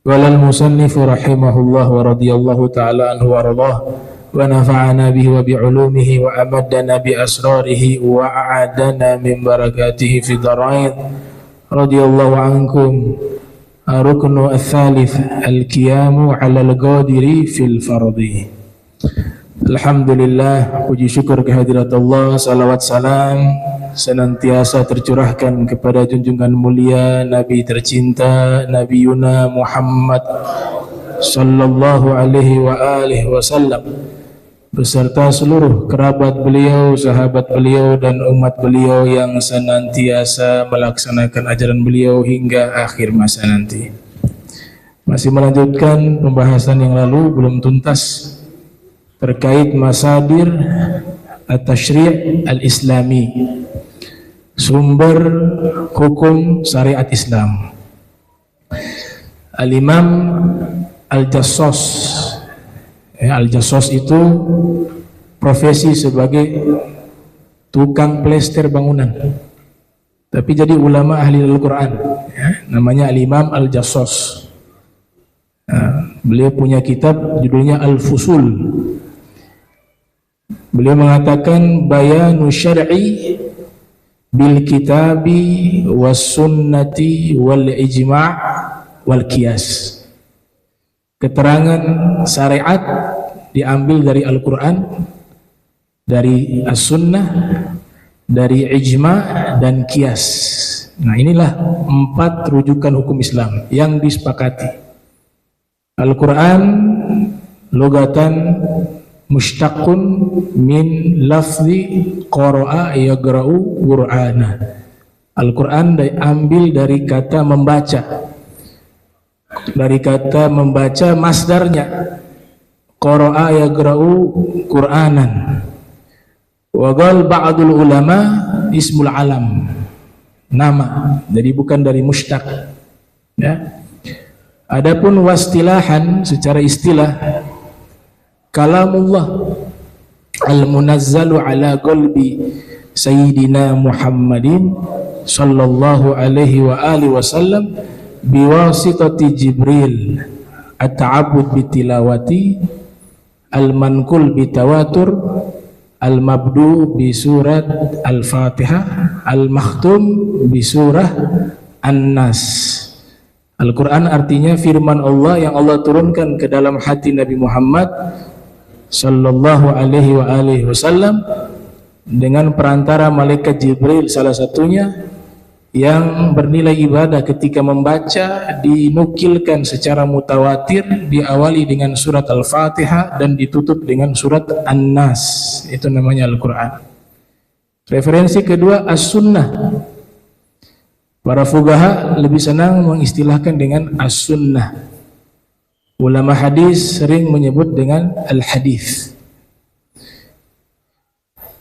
Qala al-musannif rahimahullah wa radiyallahu ta'ala anhu wa ardah wa nafa'ana bihi wa bi'ulumihi wa amaddana bi asrarihi wa a'adana min barakatihi fi dharain radiyallahu ankum. Ruknu al-thalith al-qiyamu 'ala al-qadiri fil fardhi. Alhamdulillah, puji syukur kehadirat Allah, salawat salam senantiasa tercurahkan kepada junjungan mulia Nabi tercinta Nabi Yuna Muhammad sallallahu alaihi wa alihi wasallam beserta seluruh kerabat beliau, sahabat beliau dan umat beliau yang senantiasa melaksanakan ajaran beliau hingga akhir masa nanti. Masih melanjutkan pembahasan yang lalu belum tuntas terkait masadir at-tasyri' al-islami, sumber hukum syariat Islam. Al-Imam Al-Jassos, Al-Jassos itu profesi sebagai tukang plester bangunan, tapi jadi ulama ahli Al-Quran, namanya Al-Imam Al-Jassos. Beliau punya kitab judulnya Al-Fusul. Beliau mengatakan bayanu syar'i bil kitabi was sunnati wal ijma' wal qiyas. Keterangan syariat diambil dari Al-Quran, dari as-sunnah, dari ijma' dan qiyas. Nah, inilah 4 rujukan hukum Islam yang disepakati. Al-Quran lugatan mushtaqun min lafzi qara'a yagra'u qur'ana. Al-Quran diambil dari kata membaca. Dari kata membaca masdarnya qara'a yagra'u qur'anan. Wa qala ba'dul ulama ismul alam, nama, jadi bukan dari mushtaq, ya. Adapun wastilahan, secara istilah, kalamullah al-munazzalu ala qalbi sayyidina Muhammadin sallallahu alaihi wa alihi wasallam biwasitati Jibril at-ta'abbud bitilawati al-manqul bitawatur al-mabdu bi surat al-Fatihah al-makhtum bi surah An-Nas. Al-Quran artinya firman Allah yang Allah turunkan ke dalam hati Nabi Muhammad sallallahu alaihi wa alihi wasallam dengan perantara malaikat Jibril salah satunya, yang bernilai ibadah ketika membaca dinukilkan secara mutawatir, diawali dengan surat Al-Fatihah dan ditutup dengan surat An-Nas. Itu namanya Al-Quran. Referensi kedua as-sunnah. Para fuqaha lebih senang mengistilahkan dengan as-sunnah. Ulama hadis sering menyebut dengan al-hadis.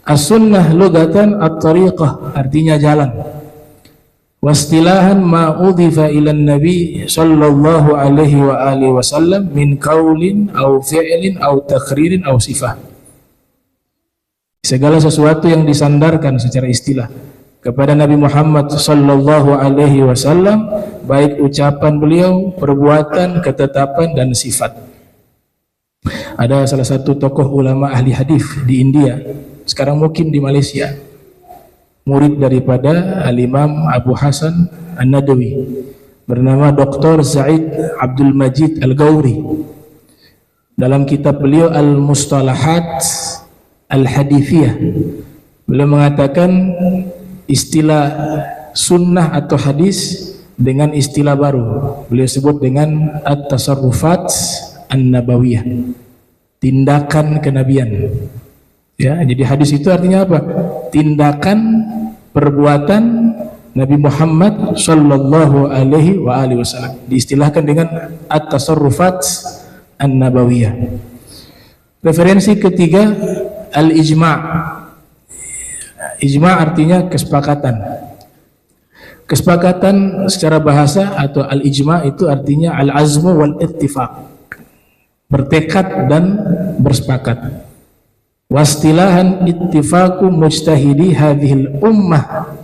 As-sunnah lugatan at-tariqah, artinya jalan. Wastilahan ma udhifa ila nabi sallallahu alaihi wa alihi wasallam min qaulin aw fi'lin aw takhririn aw sifah. Segala sesuatu yang disandarkan secara istilah kepada Nabi Muhammad sallallahu alaihi wasallam, baik ucapan beliau, perbuatan, ketetapan dan sifat. Ada salah satu tokoh ulama ahli hadis di India, sekarang mukim di Malaysia, murid daripada Al-Imam Abu Hasan An-Nadawi, bernama Dr. Zaid Abdul Majid Al-Gawri. Dalam kitab beliau Al-Mustalahat Al-Hadithiyah, beliau mengatakan istilah sunnah atau hadis dengan istilah baru. Beliau sebut dengan at-tasarrufat an-nabawiyah, tindakan kenabian. Ya, jadi hadis itu artinya apa? Tindakan, perbuatan Nabi Muhammad sallallahu alaihi wa alihi wasallam, diistilahkan dengan at-tasarrufat an-nabawiyah. Referensi ketiga al-ijma'. Ijma' artinya kesepakatan. Kesepakatan secara bahasa atau al-ijma' itu artinya al-azmu wal ittifaq, bertekad dan bersepakat. Wastilahan ittifaqu mujtahidi hadhil ummah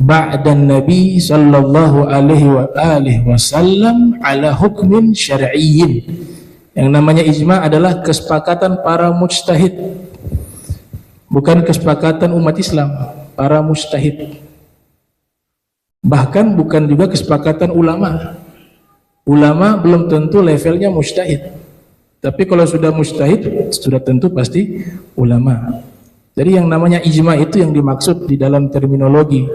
ba'dan Nabi sallallahu alaihi wasallam ala hukmin syar'iyyin. Yang namanya ijma adalah kesepakatan para mujtahid, bukan kesepakatan umat Islam, para mujtahid. Bahkan bukan juga kesepakatan ulama. Ulama belum tentu levelnya mujtahid, tapi kalau sudah mujtahid sudah tentu pasti ulama. Jadi yang namanya ijma itu yang dimaksud di dalam terminologi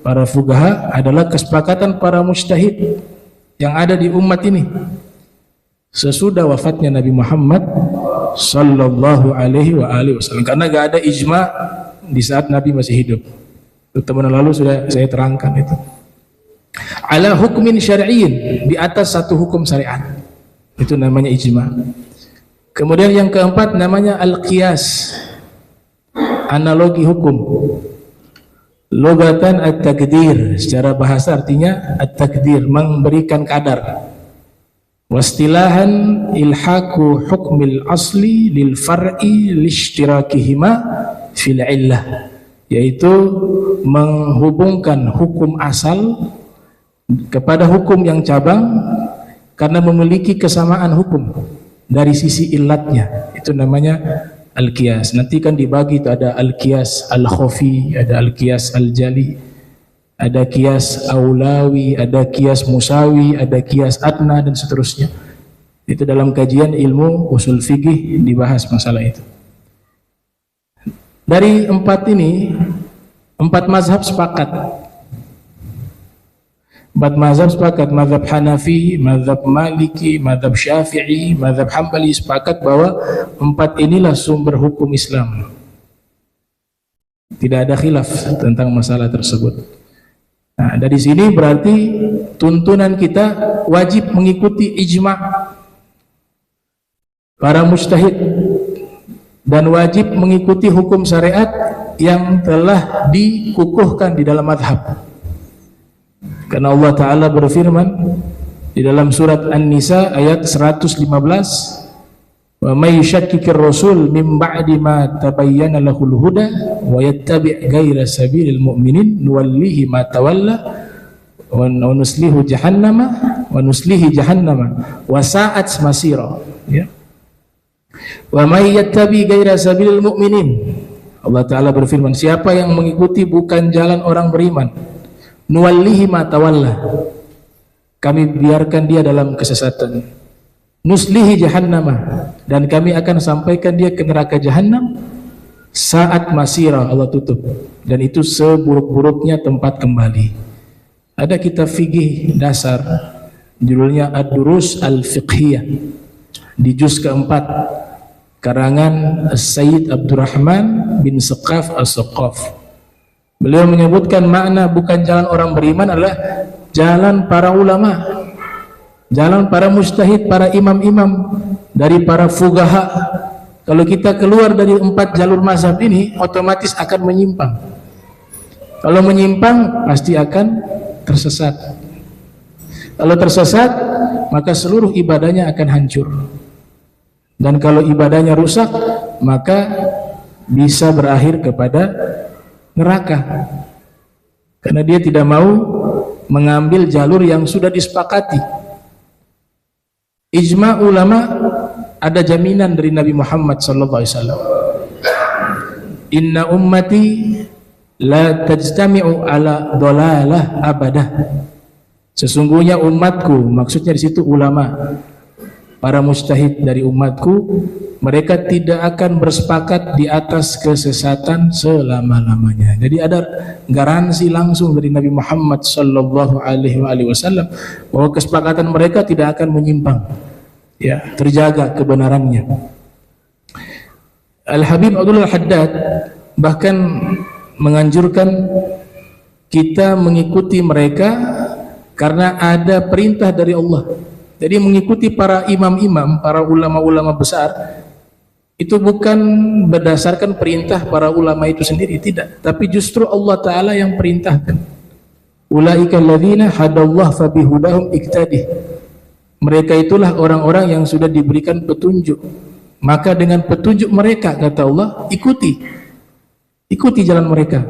para fuqaha adalah kesepakatan para mujtahid yang ada di umat ini sesudah wafatnya Nabi Muhammad sallallahu alaihi wasallam. Karena gak ada ijma di saat Nabi masih hidup. Teman lalu sudah saya terangkan itu. Ala hukmin syar'iyyin, di atas satu hukum syariat. Itu namanya ijma. Kemudian yang keempat namanya al-qiyas, analogi hukum. Logatan at-takdir, secara bahasa artinya at-takdir, memberikan kadar. Wastilahan ilhaku hukmil asli lil far'i lishtirakihima fil illah, yaitu menghubungkan hukum asal kepada hukum yang cabang karena memiliki kesamaan hukum dari sisi illatnya. Itu namanya al-qiyas. Nanti kan dibagi, itu ada al-qiyas al-khafi, ada al-qiyas al-jali, ada qiyas aulawi, ada qiyas musawi, ada qiyas adna, dan seterusnya. Itu dalam kajian ilmu usul fikih dibahas masalah itu. Dari empat ini, empat mazhab sepakat. Empat mazhab sepakat, mazhab Hanafi, mazhab Maliki, mazhab Syafi'i, mazhab Hambali sepakat bahwa empat inilah sumber hukum Islam. Tidak ada khilaf tentang masalah tersebut. Nah, dari sini berarti tuntunan kita wajib mengikuti ijma' para mujtahid dan wajib mengikuti hukum syariat yang telah dikukuhkan di dalam mazhab. Karena Allah Ta'ala berfirman di dalam surat An-Nisa ayat 115, wa may yushakkikir rasul min ba'di ma tabayyana lahul huda wa yattabi' ghayra sabilil mu'minin nuwallihi ma tawalla wa nuslihi jahannama wa sa'at masira, ya. Wa may yattabi' ghayra sabilil mu'minin, Allah Ta'ala berfirman, siapa yang mengikuti bukan jalan orang beriman, nuwallihi ma tawalla, kami biarkan dia dalam kesesatan, nuslihi jahannama, dan kami akan sampaikan dia ke neraka jahannam, saat masira, Allah tutup, dan itu seburuk-buruknya tempat kembali. Ada kitab fikih dasar judulnya Ad-Durus Al-Fiqhiyah di juz keempat karangan Sayyid Abdurrahman bin Saqaf As-Saqaf. Beliau menyebutkan makna bukan jalan orang beriman adalah jalan para ulama, jalan para mujtahid, para imam-imam, dari para fuqaha. Kalau kita keluar dari empat jalur mazhab ini, otomatis akan menyimpang. Kalau menyimpang, pasti akan tersesat. Kalau tersesat, maka seluruh ibadahnya akan hancur. Dan kalau ibadahnya rusak, maka bisa berakhir kepada neraka, karena dia tidak mau mengambil jalur yang sudah disepakati. Ijma ulama ada jaminan dari Nabi Muhammad sallallahu alaihi wasallam. Inna ummati la tajtami'u ala dhalalah abadah. Sesungguhnya umatku, maksudnya di situ ulama, para mujtahid dari umatku, mereka tidak akan bersepakat di atas kesesatan selama-lamanya. Jadi ada garansi langsung dari Nabi Muhammad sallallahu alaihi wasallam bahwa kesepakatan mereka tidak akan menyimpang, ya, terjaga kebenarannya. Al-Habib Abdullah Al-Haddad bahkan menganjurkan kita mengikuti mereka karena ada perintah dari Allah. Jadi mengikuti para imam-imam, para ulama-ulama besar, itu bukan berdasarkan perintah para ulama itu sendiri, tidak, tapi justru Allah Ta'ala yang perintahkan. Ulaika alladzina hadallah fabihudahum iktadih. Mereka itulah orang-orang yang sudah diberikan petunjuk, maka dengan petunjuk mereka, kata Allah, ikuti jalan mereka.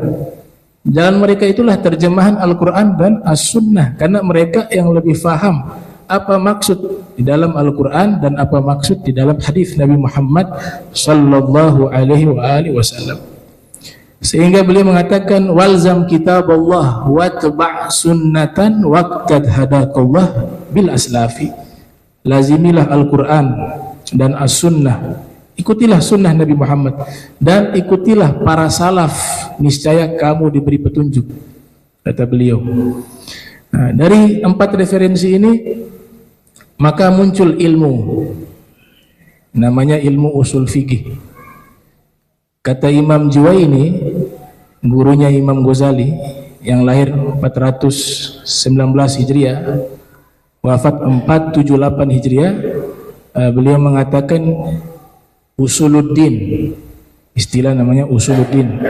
Jalan mereka itulah terjemahan Al-Quran dan As-Sunnah, karena mereka yang lebih faham apa maksud di dalam Al-Quran dan apa maksud di dalam hadis Nabi Muhammad sallallahu alaihi wasallam. Sehingga beliau mengatakan, walzam kitab Allah watba' sunnatan waqtad hadakallah bil aslafi. Lazimilah Al-Quran dan As-Sunnah, ikutilah sunnah Nabi Muhammad dan ikutilah para salaf, niscaya kamu diberi petunjuk, kata beliau. Nah, dari 4 referensi ini maka muncul ilmu, namanya ilmu usul fikih. Kata Imam Juwaini, gurunya Imam Ghazali yang lahir 419 Hijriah, wafat 478 Hijriah, beliau mengatakan usuluddin, istilah namanya usuluddin,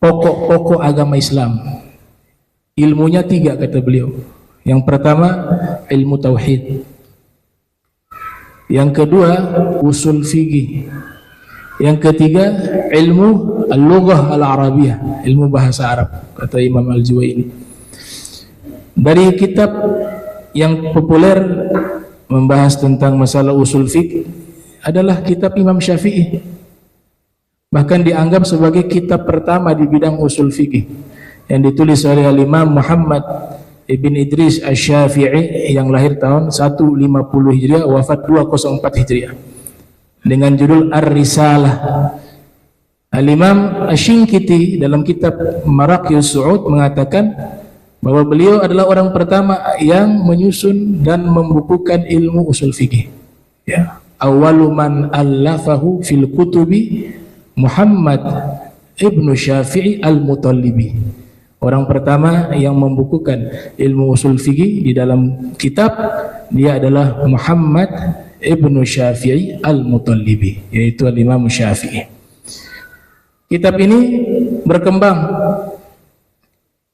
pokok-pokok agama Islam. Ilmunya 3 kata beliau. Yang pertama ilmu tauhid, yang kedua usul fikih, yang ketiga ilmu al-lughah al-arabiyah, ilmu bahasa Arab, kata Imam Al-Juwaini. Dari kitab yang populer membahas tentang masalah usul fikih adalah kitab Imam Syafi'i, bahkan dianggap sebagai kitab pertama di bidang usul fikih, yang ditulis oleh Imam Muhammad Ibn Idris Asy-Syafi'i yang lahir tahun 150 Hijriah, wafat 204 Hijriah, dengan judul Ar-Risalah. Al-Imam Asy-Syinkiti dalam kitab Maraqiyus Su'ud mengatakan bahwa beliau adalah orang pertama yang menyusun dan membukukan ilmu usul fikih. Ya, awwalu man allafahu fil kutubi Muhammad Ibnu Syafi'i Al-Mutallibi. Orang pertama yang membukukan ilmu usul fikih di dalam kitab, dia adalah Muhammad Ibnu Syafi'i Al-Mutallibi, yaitu Al-Imam Syafi'i. Kitab ini berkembang,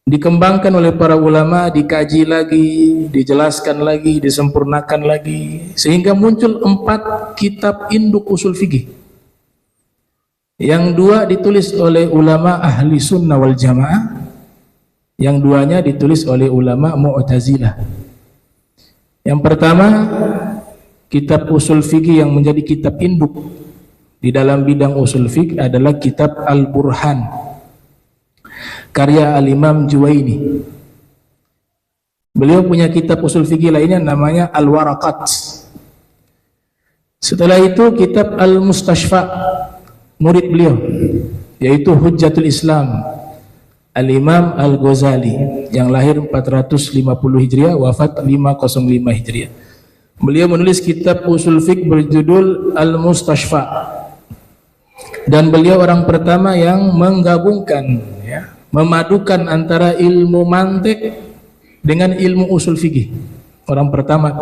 dikembangkan oleh para ulama, dikaji lagi, dijelaskan lagi, disempurnakan lagi, sehingga muncul 4 kitab induk usul fikih. Yang 2 ditulis oleh ulama ahli sunnah wal jamaah, yang 2-nya ditulis oleh ulama Mu'tazilah. Yang pertama, kitab usul fikih yang menjadi kitab induk di dalam bidang usul fikih adalah kitab Al-Burhan, karya Al-Imam Juwaini. Beliau punya kitab usul fikih lainnya namanya Al-Waraqat. Setelah itu kitab Al-Mustashfa, murid beliau, yaitu Hujjatul Islam Al-Imam Al-Ghazali yang lahir 450 Hijriah, wafat 505 Hijriah. Beliau menulis kitab usul fiqh berjudul Al-Mustashfa, dan beliau orang pertama yang menggabungkan, ya, memadukan antara ilmu mantik dengan ilmu usul fikih. Orang pertama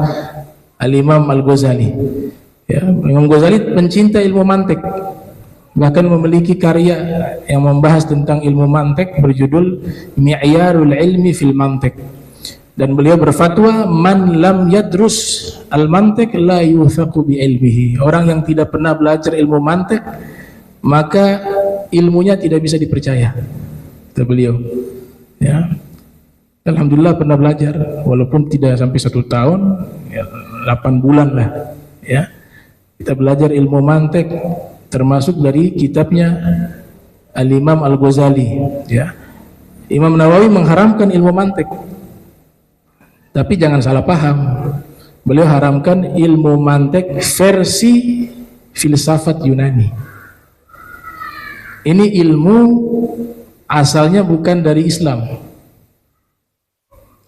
Al-Imam Al-Ghazali. Ya, Imam Ghazali pencinta ilmu mantik, bahkan memiliki karya yang membahas tentang ilmu mantik berjudul Mi'yarul Ilmi fil Mantik, dan beliau berfatwa man lam yadrus al-mantik la yuthaqu bi ilmihi. Orang yang tidak pernah belajar ilmu mantik, maka ilmunya tidak bisa dipercaya, kata beliau. Ya, alhamdulillah pernah belajar, walaupun tidak sampai 1 tahun, ya, 8 bulan lah. Ya, kita belajar ilmu mantik, termasuk dari kitabnya Al-Imam Al-Ghazali. Ya, Imam Nawawi mengharamkan ilmu mantik, tapi jangan salah paham, beliau haramkan ilmu mantik versi filsafat Yunani. Ini ilmu asalnya bukan dari Islam.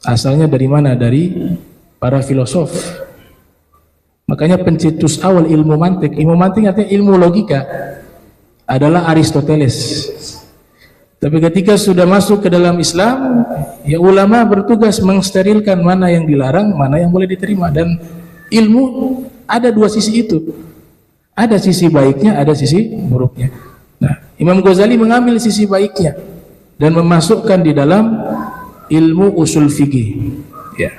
Asalnya dari mana? Dari para filosof. Makanya pencetus awal ilmu mantik artinya ilmu logika, adalah Aristoteles. Tapi ketika sudah masuk ke dalam Islam, ya ulama bertugas mengsterilkan mana yang dilarang, mana yang boleh diterima. Dan ilmu ada 2 sisi itu. Ada sisi baiknya, ada sisi buruknya. Nah, Imam Ghazali mengambil sisi baiknya dan memasukkan di dalam ilmu usul fikih. Ya.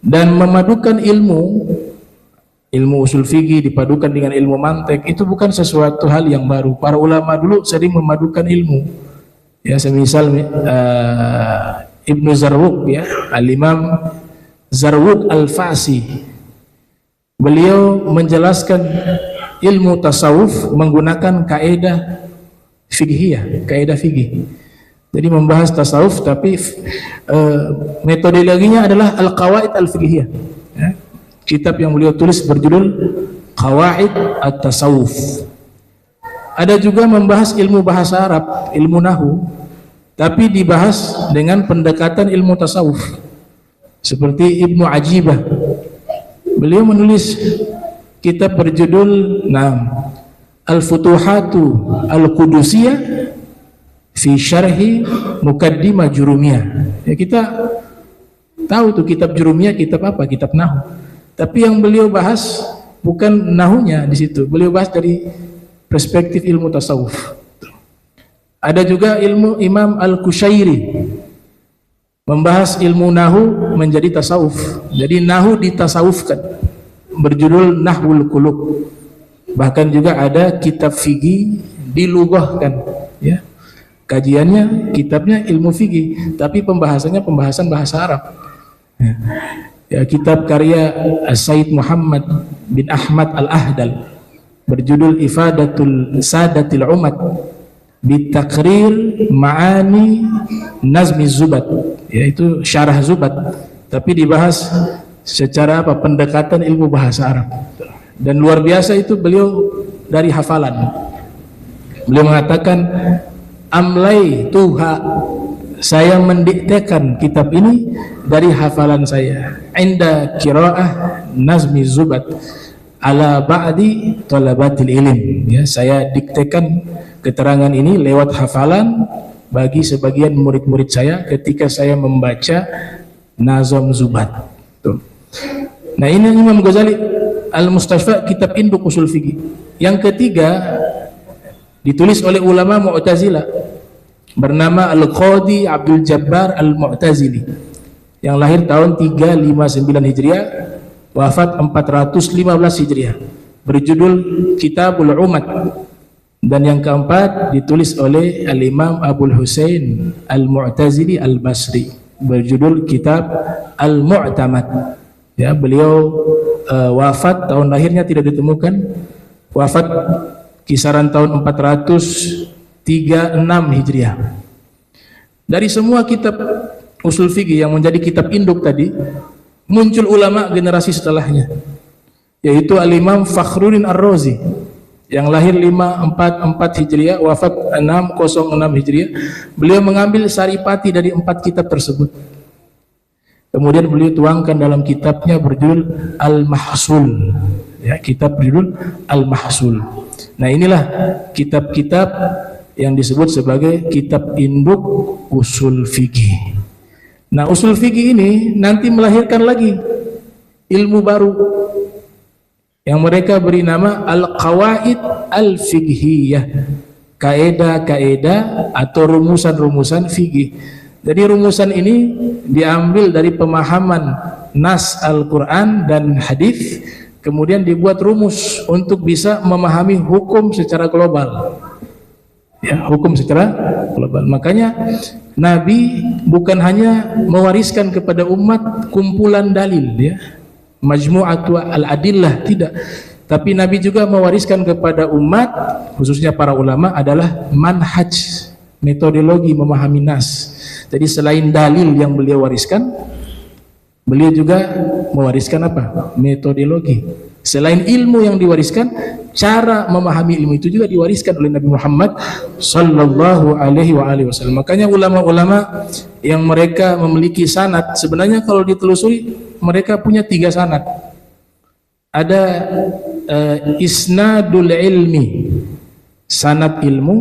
Dan memadukan ilmu usul fikih dipadukan dengan ilmu mantik itu bukan sesuatu hal yang baru. Para ulama dulu sering memadukan ilmu. Ya, semisal Ibnu Zarruq, ya, Al-Imam Zarruq Al-Fasi, beliau menjelaskan ilmu tasawuf menggunakan kaidah fiqhiyah, kaidah fikih. Jadi membahas tasawuf tapi metodologinya adalah Al-Qawaid Al-Fiqhiyah. Ya. Kitab yang beliau tulis berjudul Qawaid At-Tasawuf. Ada juga membahas ilmu bahasa Arab, ilmu nahu, tapi dibahas dengan pendekatan ilmu tasawuf. Seperti Ibnu Ajibah, beliau menulis kitab berjudul Al-Futuhatu Al-Qudusiyah fi Syarhi Muqaddimah Jurumiyah. Ya, kita tahu tuh kitab Jurumiyah, kitab apa? Kitab nahu. Tapi yang beliau bahas bukan nahunya di situ. Beliau bahas dari perspektif ilmu tasawuf. Ada juga ilmu Imam Al-Qushairi, membahas ilmu nahu menjadi tasawuf. Jadi nahu ditasawufkan, berjudul Nahwul Qulub. Bahkan juga ada kitab fikih dilughahkan, ya. Kajiannya, kitabnya ilmu fikih, tapi pembahasannya pembahasan bahasa Arab. Ya, kitab karya Said Muhammad bin Ahmad Al-Ahdal berjudul Ifadatul Sadatil Umat Bitakrir Ma'ani Nazmi Zubat, yaitu syarah Zubat, tapi dibahas secara pendekatan ilmu bahasa Arab. Dan luar biasa itu beliau dari hafalan. Beliau mengatakan, amlai tuha, saya mendiktekan kitab ini dari hafalan saya. Inda qiraah Nazmi Zubat ala ba'di talabatil ilm. Ya, saya diktekan keterangan ini lewat hafalan bagi sebagian murid-murid saya ketika saya membaca Nazm Zubat. Tuh. Nah, ini Imam Ghazali Al-Mustafa, kitab induk usul fikih. Yang ketiga ditulis oleh ulama Mu'tazilah bernama Al-Qadi Abdul Jabbar Al-Mu'tazili, yang lahir tahun 359 Hijriah, wafat 415 Hijriah, berjudul Kitabul Umat. Dan yang keempat ditulis oleh Al-Imam Abul Husain Al-Mu'tazili Al-Basri, berjudul Kitab Al-Mu'tamad. Ya, beliau wafat, tahun lahirnya tidak ditemukan, wafat kisaran tahun 436 Hijriah. Dari semua kitab usul fikih yang menjadi kitab induk tadi, muncul ulama generasi setelahnya, yaitu Al-Imam Fakhruddin Ar-Razi yang lahir 544 Hijriah, wafat 606 Hijriah. Beliau mengambil saripati dari 4 kitab tersebut. Kemudian beliau tuangkan dalam kitabnya berjudul Al-Mahsul. Ya, kitab berjudul Al-Mahsul. Nah, inilah kitab-kitab yang disebut sebagai kitab induk usul fikih. Nah, usul fikih ini nanti melahirkan lagi ilmu baru yang mereka beri nama Al-Qawaid Al-Fiqhiyah, kaedah-kaedah atau rumusan-rumusan fikih. Jadi rumusan ini diambil dari pemahaman nas Al-Quran dan hadis, kemudian dibuat rumus untuk bisa memahami hukum secara global. Ya, hukum secara global. Makanya Nabi bukan hanya mewariskan kepada umat kumpulan dalil, ya, majmu'atu al-adillah, tidak. Tapi Nabi juga mewariskan kepada umat, khususnya para ulama, adalah manhaj, metodologi memahami nas. Jadi selain dalil yang beliau wariskan, beliau juga mewariskan apa? Metodologi. Selain ilmu yang diwariskan, cara memahami ilmu itu juga diwariskan oleh Nabi Muhammad sallallahu alaihi wasallam. Makanya ulama-ulama yang mereka memiliki sanad, sebenarnya kalau ditelusuri mereka punya 3 sanad. Ada isnadul ilmi, sanad ilmu,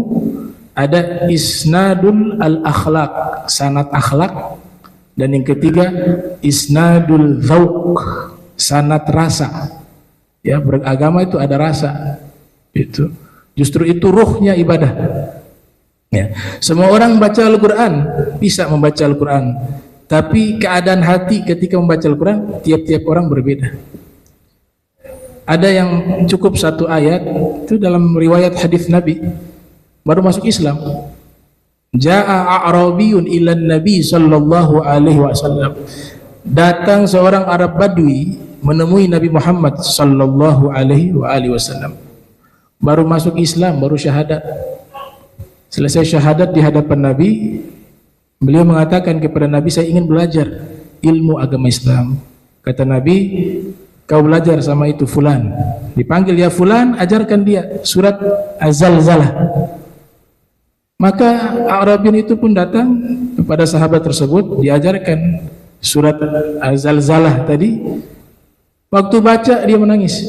ada isnadul al-akhlaq, sanad akhlak, dan yang ketiga isnadul dzauq, sanad rasa. Ya, beragama itu ada rasa. Itu justru itu ruhnya ibadah. Ya, semua orang baca Al-Qur'an, bisa membaca Al-Qur'an, tapi keadaan hati ketika membaca Al-Qur'an tiap-tiap orang berbeda. Ada yang cukup 1 ayat, itu dalam riwayat hadis Nabi, baru masuk Islam. Ja'a a'rabiyun ila Nabi sallallahu alaihi wasallam. Datang seorang Arab Badui menemui Nabi Muhammad sallallahu alaihi wasallam. Baru masuk Islam, baru syahadat. Selesai syahadat di hadapan Nabi, beliau mengatakan kepada Nabi, saya ingin belajar ilmu agama Islam. Kata Nabi, kau belajar sama itu fulan. Dipanggil, ya fulan, ajarkan dia surat Az-Zalzalah. Maka Arabian itu pun datang kepada sahabat tersebut, diajarkan surat Az-Zalzalah tadi. Waktu baca dia menangis.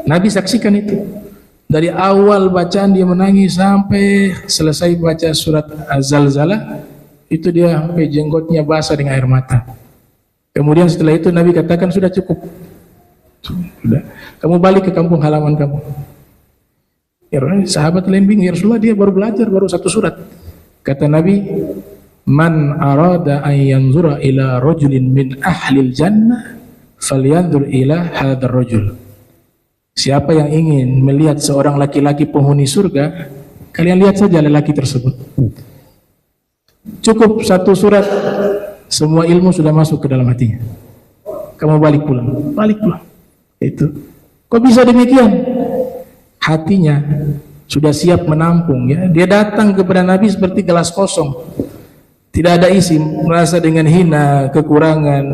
Nabi saksikan itu. Dari awal bacaan dia menangis sampai selesai baca surat Az-Zalzalah, itu dia sampai jenggotnya basah dengan air mata. Kemudian setelah itu Nabi katakan, sudah cukup. Sudah. Kamu balik ke kampung halaman kamu. Ya, sahabat lain bingung, ya Rasulullah, dia baru belajar, baru satu surat. Kata Nabi, man arada an yanzura ila rajulin min ahlil jannah falyanzur ila hadzal rajul. Siapa yang ingin melihat seorang laki-laki penghuni surga, kalian lihat saja lelaki tersebut. Cukup satu surat, semua ilmu sudah masuk ke dalam hatinya. Kamu balik pulang, balik pulang. Itu. Kok bisa demikian? Hatinya sudah siap menampung, ya. Dia datang kepada Nabi seperti gelas kosong, tidak ada isi, merasa dengan hina, kekurangan,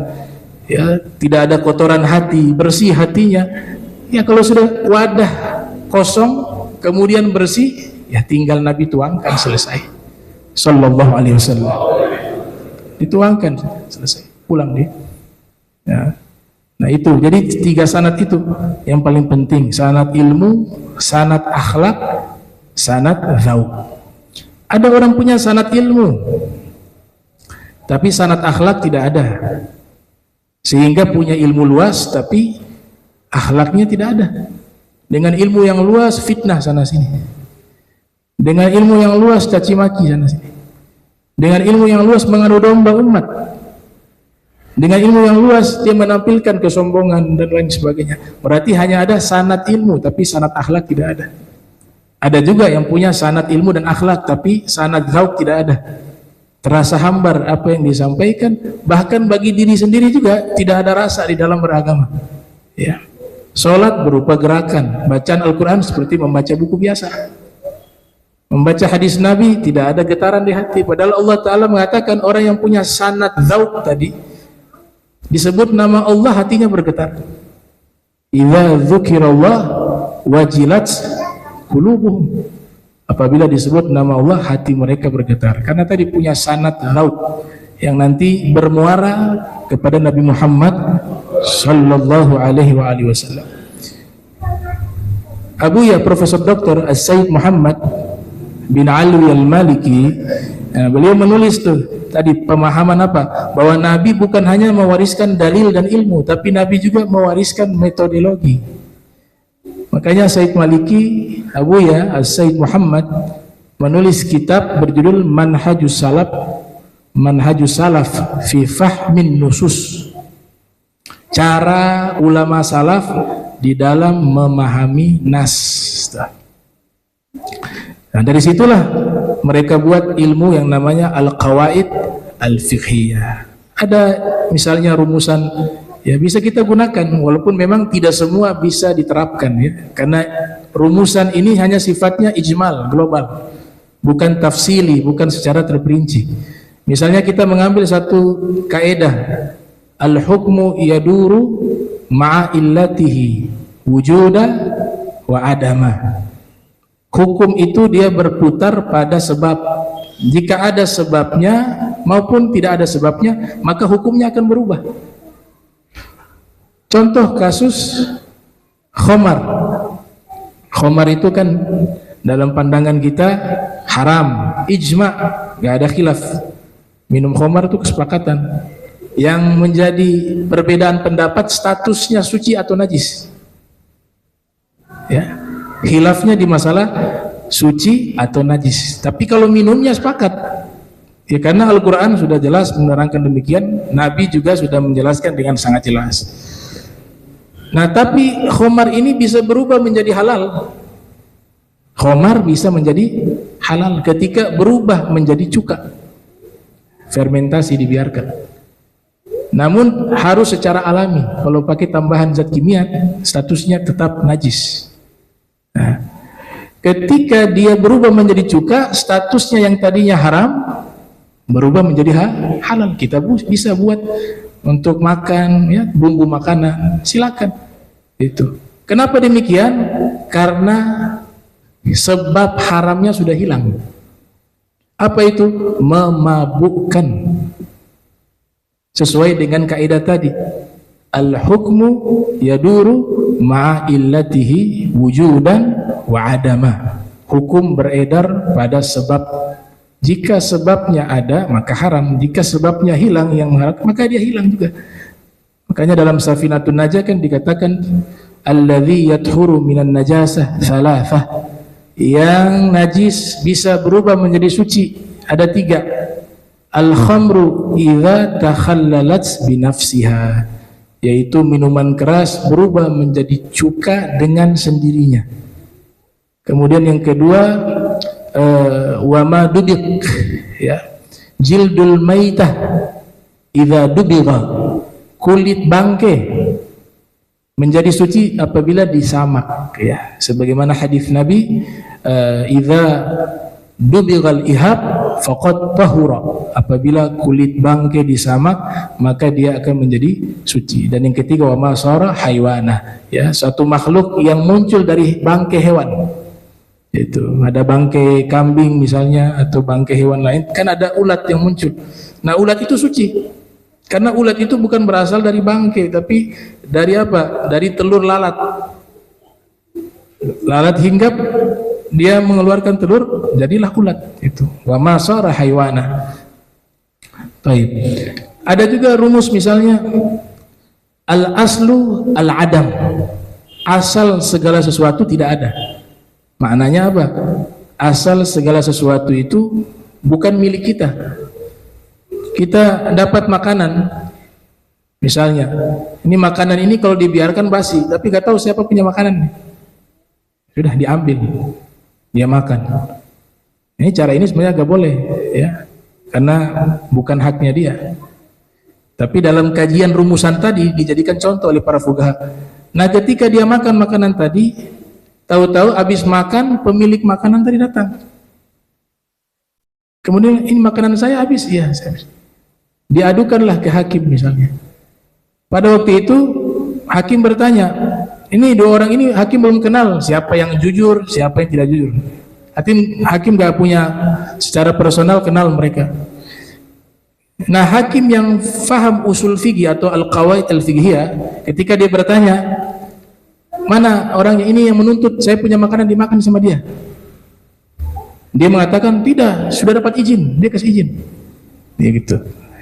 ya, tidak ada kotoran hati, bersih hatinya. Ya, kalau sudah wadah kosong kemudian bersih, ya tinggal Nabi tuangkan, selesai. Sallallahu alaihi wasallam. Dituangkan, selesai, pulang dia. Ya. Nah itu, jadi 3 sanad itu yang paling penting. Sanad ilmu, sanad akhlak, sanad dzauq. Ada orang punya sanad ilmu, tapi sanad akhlak tidak ada. Sehingga punya ilmu luas, tapi akhlaknya tidak ada. Dengan ilmu yang luas, fitnah sana sini. Dengan ilmu yang luas, caci maki sana sini. Dengan ilmu yang luas, mengadu domba umat. Dengan ilmu yang luas, dia menampilkan kesombongan dan lain sebagainya. Berarti hanya ada sanad ilmu, tapi sanad akhlak tidak ada. Ada juga yang punya sanad ilmu dan akhlak, tapi sanad dzauq tidak ada. Terasa hambar apa yang disampaikan, bahkan bagi diri sendiri juga tidak ada rasa di dalam beragama. Ya. Salat berupa gerakan, bacaan Al-Quran seperti membaca buku biasa. Membaca hadis Nabi tidak ada getaran di hati. Padahal Allah Ta'ala mengatakan orang yang punya sanad dzauq tadi, disebut nama Allah hatinya bergetar. Idza dzukirallah wajilat qulubuhum. Apabila disebut nama Allah, hati mereka bergetar. Karena tadi punya sanad dzauq yang nanti bermuara kepada Nabi Muhammad sallallahu alaihi wasallam. Abuya Profesor Dr. As-Sayyid Muhammad bin Alwi Al-Maliki, beliau menulis tuh tadi pemahaman apa? Bahwa Nabi bukan hanya mewariskan dalil dan ilmu, tapi Nabi juga mewariskan metodologi. Makanya Sayyid Maliki, Abuya As-Sayyid Muhammad menulis kitab berjudul Manhajus Salaf fi Fahmin Nusus. Cara ulama salaf di dalam memahami nas. Nah, dari situlah mereka buat ilmu yang namanya Al-Qawaid Al-Fiqhiyah. Ada misalnya rumusan, ya bisa kita gunakan, walaupun memang tidak semua bisa diterapkan, ya. Karena rumusan ini hanya sifatnya ijmal, global, bukan tafsili, bukan secara terperinci. Misalnya kita mengambil satu kaidah, al-hukmu yaduru ma'a illatihi wujuda wa adama. Hukum itu dia berputar pada sebab. Jika ada sebabnya maupun tidak ada sebabnya, maka hukumnya akan berubah. Contoh kasus khamar. Khamar itu kan dalam pandangan kita haram, ijma', gak ada khilaf. Minum khamar itu kesepakatan. Yang menjadi perbedaan pendapat statusnya suci atau najis. Ya, khilafnya di masalah suci atau najis. Tapi kalau minumnya sepakat. Ya, karena Al-Quran sudah jelas menerangkan demikian, Nabi juga sudah menjelaskan dengan sangat jelas. Nah, tapi khamar ini bisa berubah menjadi halal. Khamar bisa menjadi halal ketika berubah menjadi cuka. Fermentasi dibiarkan. Namun harus secara alami. Kalau pakai tambahan zat kimia, statusnya tetap najis. Nah, ketika dia berubah menjadi cuka, statusnya yang tadinya haram berubah menjadi halal. Kita bisa buat untuk makan, ya, bumbu makanan, silakan. Itu. Kenapa demikian? Karena sebab haramnya sudah hilang. Apa itu? Memabukkan. Sesuai dengan kaidah tadi, al-hukmu yaduru ma'a illatihi wujudan wa adama. Hukum beredar pada sebab. Jika sebabnya ada maka haram, jika sebabnya hilang yang haram maka dia hilang juga. Makanya dalam Safinatun Najah kan dikatakan alladzi yathuru minan najasah thalathah. Yang najis bisa berubah menjadi suci ada 3. Al-khamru idza takhallalat binafsiha, yaitu minuman keras berubah menjadi cuka dengan sendirinya. Kemudian yang kedua, wa ma dubiq, ya, jildul maitah idza dubiqa, kulit bangke menjadi suci apabila disamak, ya, sebagaimana hadis Nabi, idza dubighal ihab faqad tahura, apabila kulit bangke disamak maka dia akan menjadi suci. Dan yang ketiga, wa ma sara haywana, ya, suatu makhluk yang muncul dari bangke hewan. Itu ada bangke kambing misalnya atau bangke hewan lain, kan ada ulat yang muncul. Nah, ulat itu suci. Karena ulat itu bukan berasal dari bangke, tapi dari apa? Dari telur lalat. Lalat hinggap, dia mengeluarkan telur, jadilah ulat. Itu. Wa ma sara haywana. Baik. Ada juga rumus misalnya al-aslu al-adam. Asal segala sesuatu tidak ada. Maknanya apa? Asal segala sesuatu itu bukan milik kita. Kita dapat makanan, misalnya, ini makanan ini kalau dibiarkan basi, tapi gak tahu siapa punya makanan, sudah diambil, dia makan. Ini cara ini sebenarnya gak boleh, ya, karena bukan haknya dia. Tapi dalam kajian rumusan tadi dijadikan contoh oleh para fuqaha. Nah, ketika dia makan makanan tadi, tahu-tahu habis makan pemilik makanan tadi datang. Kemudian, ini makanan saya habis, iya, saya habis. Diadukanlah ke hakim misalnya. Pada waktu itu hakim bertanya, ini 2 orang ini hakim belum kenal siapa yang jujur, siapa yang tidak jujur. Hakim gak punya secara personal kenal mereka. Nah, hakim yang faham usul fikih atau al-qawaid al-fiqhiyah, ketika dia bertanya, mana orangnya ini yang menuntut saya punya makanan dimakan sama dia? Dia mengatakan tidak, sudah dapat izin, dia kasih izin. Ya gitu.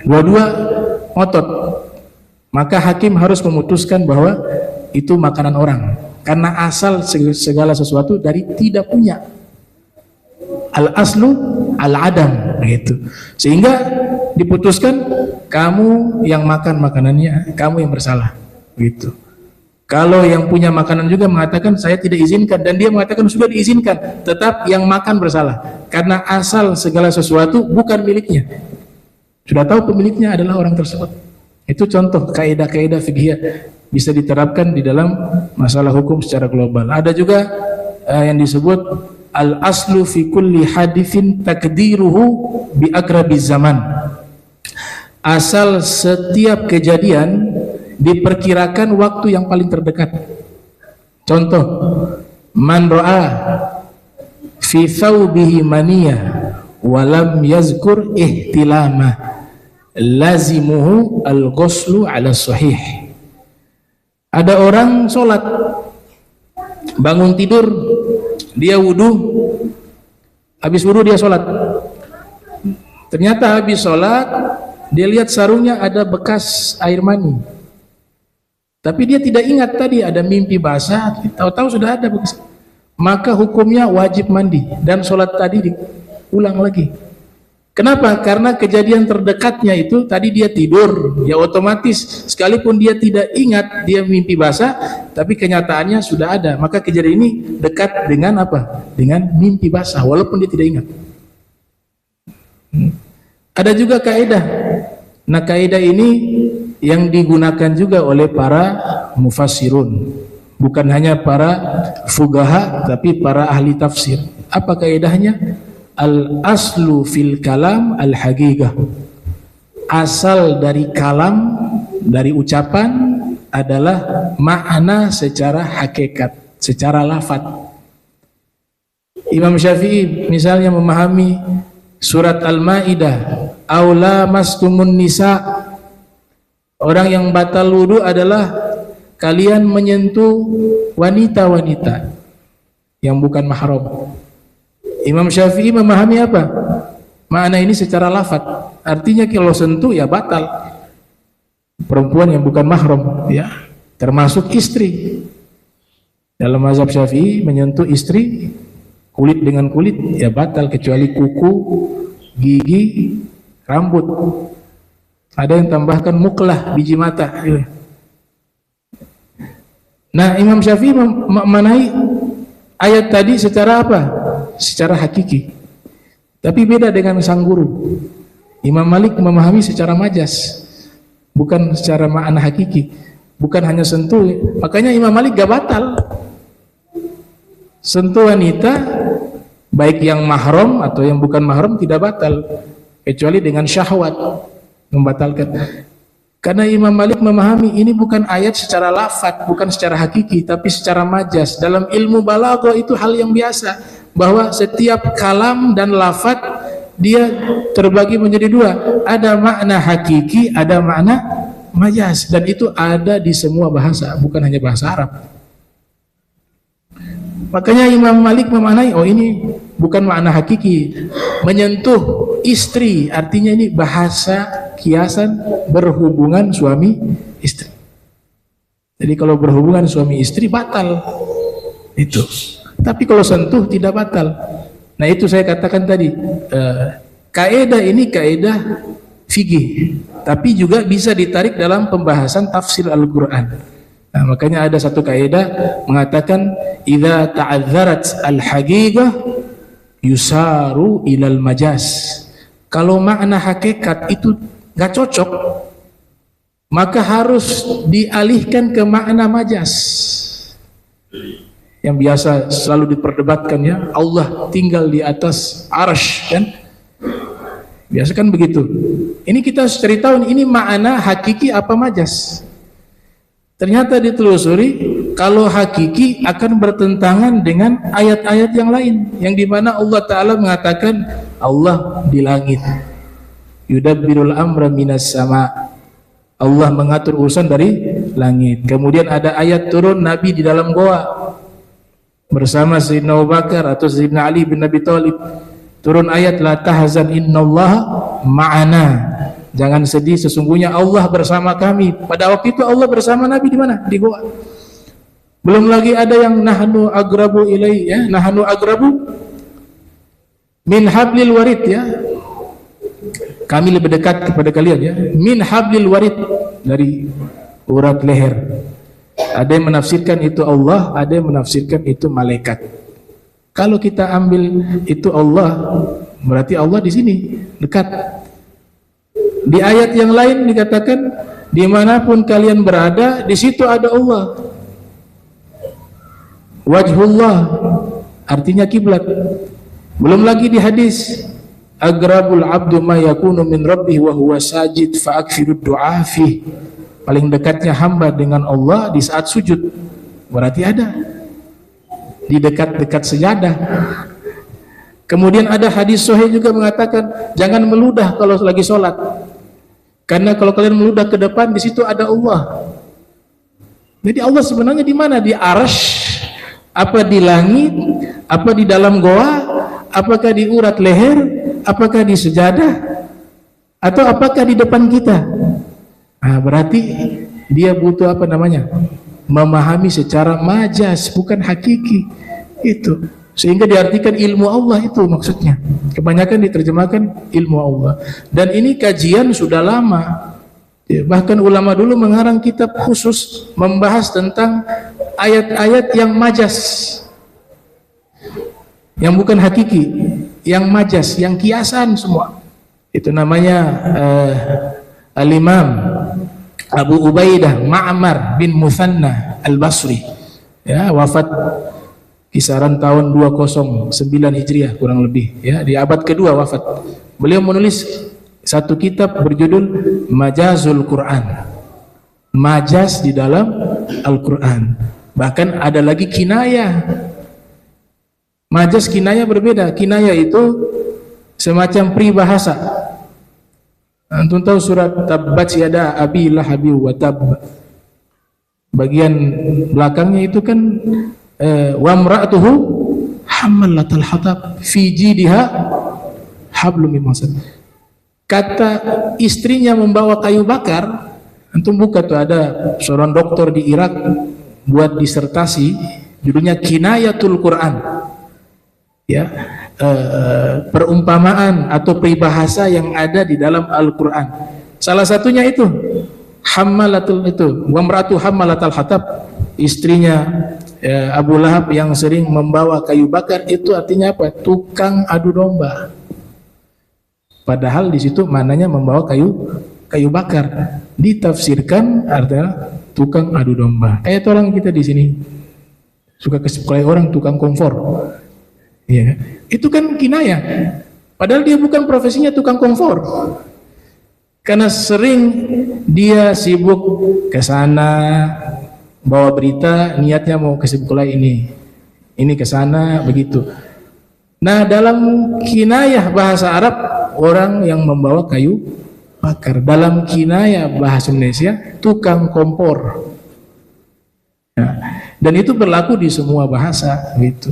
Dua-dua ngotot, maka hakim harus memutuskan bahwa itu makanan orang, karena asal segala sesuatu dari tidak punya. Al-aslu al-adam, gitu. Sehingga diputuskan kamu yang makan makanannya, kamu yang bersalah, gitu. Kalau yang punya makanan juga mengatakan saya tidak izinkan, dan dia mengatakan sudah diizinkan, tetap yang makan bersalah, karena asal segala sesuatu bukan miliknya. Sudah tahu pemiliknya adalah orang tersebut. Itu contoh kaidah-kaidah fikih bisa diterapkan di dalam masalah hukum secara global. Ada juga yang disebut al-aslu fi kulli hadithin takdiruhu bi agrabiz zaman. Asal setiap kejadian diperkirakan waktu yang paling terdekat. Contoh, man ra'a fi thawbihi maniyah walam yazkur ihtilamah lazimuhu al-ghuslu ala sahih. Ada orang sholat, bangun tidur, dia wudu, habis wudu dia sholat, ternyata habis sholat dia lihat sarungnya ada bekas air mani, tapi dia tidak ingat tadi ada mimpi basah, tahu-tahu sudah ada bekas. Maka hukumnya wajib mandi dan sholat tadi diulang lagi. Kenapa? Karena kejadian terdekatnya itu tadi dia tidur, ya otomatis sekalipun dia tidak ingat dia mimpi basah, tapi kenyataannya sudah ada. Maka kejadian ini dekat dengan apa? Dengan mimpi basah, walaupun dia tidak ingat. Ada juga kaidah. Nah, kaidah ini yang digunakan juga oleh para mufassirun, bukan hanya para fuqaha, tapi para ahli tafsir. Apa kaidahnya? Al aslu fil kalam al haqiqah. Asal dari kalam, dari ucapan adalah makna secara hakikat, secara lafaz. Imam Syafi'i misalnya memahami surat Al-Maidah, aula mastumun nisa, orang yang batal wudu adalah kalian menyentuh wanita-wanita yang bukan mahram. Imam Syafi'i memahami apa? Makna ini secara lafaz. Artinya kalau sentuh ya batal. Perempuan yang bukan mahram, ya, termasuk istri. Dalam mazhab Syafi'i menyentuh istri kulit dengan kulit ya batal, kecuali kuku, gigi, rambut. Ada yang tambahkan muklah, biji mata. Nah, Imam Syafi'i memaknai ayat tadi secara apa? Secara hakiki. Tapi beda dengan sang guru. Imam Malik memahami secara majas, bukan secara makna hakiki. Bukan hanya sentuh. Makanya Imam Malik gak batal. Sentuh wanita, baik yang mahram atau yang bukan mahram, tidak batal, kecuali dengan syahwat membatalkan. Karena Imam Malik memahami ini bukan ayat secara lafaz, bukan secara hakiki, tapi secara majas. Dalam ilmu balaghah itu hal yang biasa, bahwa setiap kalam dan lafaz dia terbagi menjadi dua. Ada makna hakiki, ada makna majas, dan itu ada di semua bahasa, bukan hanya bahasa Arab. Makanya Imam Malik memaknai, oh ini bukan makna hakiki. Menyentuh istri artinya ini bahasa kiasan berhubungan suami istri. Jadi kalau berhubungan suami istri batal itu. Tapi kalau sentuh tidak batal. Nah, itu saya katakan tadi, kaidah ini kaidah fikih, tapi juga bisa ditarik dalam pembahasan tafsir Al-Qur'an. Nah, makanya ada satu kaidah mengatakan idza ta'adzarat al-haqiqah yusaru ilal majaz. Kalau makna hakikat itu nggak cocok, maka harus dialihkan ke makna majas. Yang biasa selalu diperdebatkan, ya, Allah tinggal di atas arsy, kan? Biasa kan begitu. Ini kita ceritakan ini makna hakiki apa majas. Ternyata ditelusuri, kalau hakiki akan bertentangan dengan ayat-ayat yang lain, yang dimana Allah Ta'ala mengatakan Allah di langit, yudabbirul amra minas sama, Allah mengatur urusan dari langit. Kemudian ada ayat turun Nabi di dalam goa bersama Sayyidina Abu Bakar atau Sayyidina Ali bin Abi Thalib, turun ayat la tahzan innallaha ma'ana, jangan sedih, sesungguhnya Allah bersama kami. Pada waktu itu Allah bersama Nabi di mana? Di goa. Belum lagi ada yang nahnu agrabu ilai, ya, nahnu agrabu min hablil warid, ya, kami lebih dekat kepada kalian, ya, min hablil warid, dari urat leher. Ada yang menafsirkan itu Allah, ada yang menafsirkan itu malaikat. Kalau kita ambil itu Allah, berarti Allah di sini dekat. Di ayat yang lain dikatakan dimanapun kalian berada, di situ ada Allah. Wajhullah artinya kiblat. Belum lagi di hadis agrabul abdu ma yakunu min rabbih wa huwa sajid fa akthirud du'a fi. Paling dekatnya hamba dengan Allah di saat sujud. Berarti ada di dekat-dekat sejadah. Kemudian ada hadis sahih juga mengatakan jangan meludah kalau lagi sholat, karena kalau kalian meludah ke depan, di situ ada Allah. Jadi Allah sebenarnya di mana? Di arsy, apa di langit, apa di dalam goa, apakah di urat leher, apakah di sejadah, atau apakah di depan kita? Nah, berarti dia butuh apa namanya? Memahami secara majas, bukan hakiki. Itu sehingga diartikan ilmu Allah, itu maksudnya. Kebanyakan diterjemahkan ilmu Allah. Dan ini kajian sudah lama. Ya, bahkan ulama dulu mengarang kitab khusus membahas tentang ayat-ayat yang majas, yang bukan hakiki, yang majas, yang kiasan semua. Itu namanya Al-Imam Abu Ubaidah Ma'mar bin Muthanna Al-Basri, ya, wafat kisaran tahun 209 Hijriah kurang lebih, ya, di abad kedua wafat. Beliau menulis satu kitab berjudul Majazul Quran, majas di dalam Al-Quran. Bahkan ada lagi kinayah. Majas kinayah berbeda. Kinayah itu semacam peribahasa. Antum tahu surat Tabbat yada abi lahabi wa tab, bagian belakangnya itu kan wa imra'atuhu hammalatal hatab fi jidha hablum min masad. Kata istrinya membawa kayu bakar. Antum buka tuh, ada seorang dokter di Irak buat disertasi judulnya Kinayatul Quran, ya, perumpamaan atau peribahasa yang ada di dalam Al-Quran. Salah satunya itu hammalatul, itu wa imra'atu hammalatal hatab, istrinya Abu Lahab yang sering membawa kayu bakar. Itu artinya apa? Tukang adu domba. Padahal di situ mananya membawa kayu bakar, ditafsirkan artinya tukang adu domba. Kayak orang kita di sini suka kesukai orang tukang kompor, ya, itu kan kinayah. Padahal dia bukan profesinya tukang kompor, karena sering dia sibuk ke sana bawa berita, niatnya mau kesibuk ini ke sana begitu. Nah, dalam kinayah bahasa Arab, orang yang membawa kayu bakar. Dalam kinayah bahasa Indonesia, tukang kompor. Nah, dan itu berlaku di semua bahasa gitu.